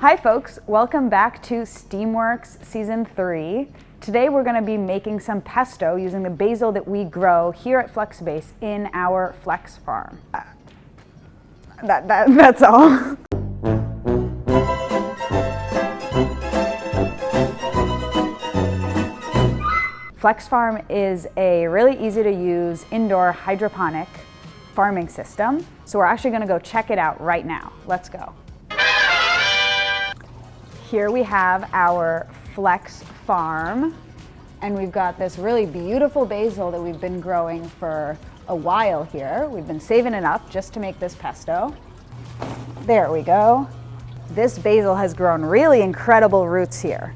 Hi folks, welcome back to STEAMWorks Season 3. Today we're going to be making some pesto using the basil that we grow here at Makerspace in our flex farm. That's all. Flex Farm is a really easy to use indoor hydroponic farming system. So we're actually going to go check it out right now. Let's go. Here we have our flex farm, and we've got this really beautiful basil that we've been growing for a while here. We've been saving it up just to make this pesto. There we go. This basil has grown really incredible roots here.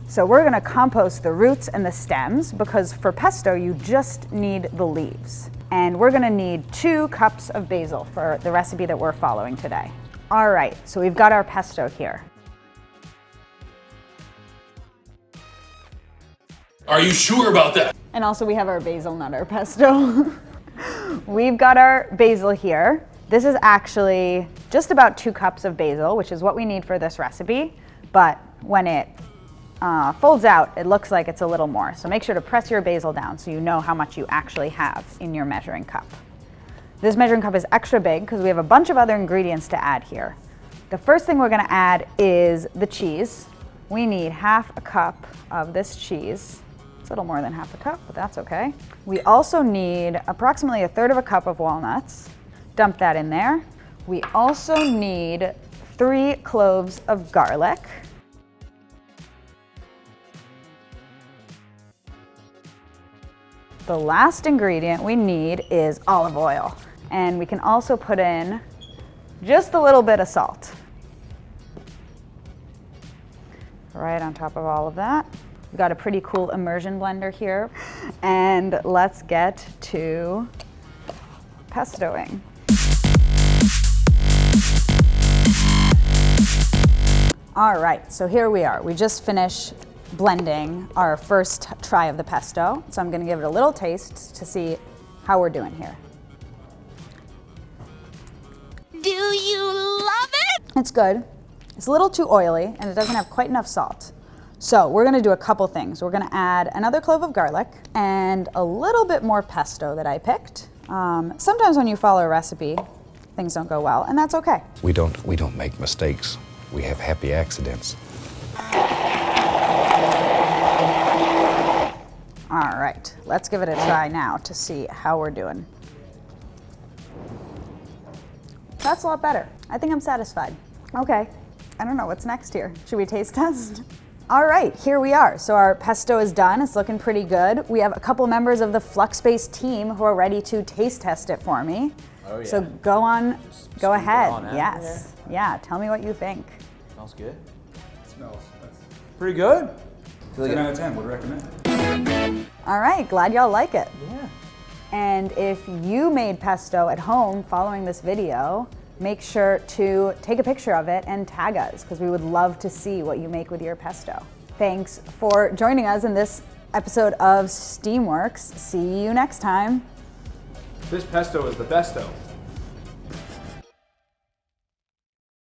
So we're gonna compost the roots and the stems because for pesto you just need the leaves. And we're gonna need 2 cups of basil for the recipe that we're following today. All right, so we've got our pesto here. Are you sure about that? And also we have our basil nutter pesto. We've got our basil here. This is actually just about 2 cups of basil, which is what we need for this recipe. But when it folds out, it looks like it's a little more. So make sure to press your basil down so you know how much you actually have in your measuring cup. This measuring cup is extra big because we have a bunch of other ingredients to add here. The first thing we're gonna add is the cheese. We need 1/2 cup of this cheese. It's a little more than 1/2 cup, but that's okay. We also need approximately 1/3 cup of walnuts. Dump that in there. We also need 3 cloves of garlic. The last ingredient we need is olive oil. And we can also put in just a little bit of salt. Right on top of all of that. We've got a pretty cool immersion blender here. And let's get to pestoing. All right, so here we are. We just finished blending our first try of the pesto. So I'm gonna give it a little taste to see how we're doing here. Do you love it? It's good. It's a little too oily and it doesn't have quite enough salt. So we're gonna do a couple things. We're gonna add another clove of garlic and a little bit more pesto that I picked. Sometimes when you follow a recipe, things don't go well, and that's okay. We don't make mistakes. We have happy accidents. All right, let's give it a try now to see how we're doing. That's a lot better. I think I'm satisfied. Okay, I don't know what's next here. Should we taste test? All right, here we are. So our pesto is done. It's looking pretty good. We have a couple members of the Makerspace team who are ready to taste test it for me. Oh yeah. So go ahead. on, huh? Yes. Yeah, tell me what you think. Smells good. Smells. Pretty good. 10 out of 10 would recommend. All right, glad y'all like it. Yeah. And if you made pesto at home following this video, make sure to take a picture of it and tag us because we would love to see what you make with your pesto. Thanks for joining us in this episode of STEAMWorks. See you next time. This pesto is the besto.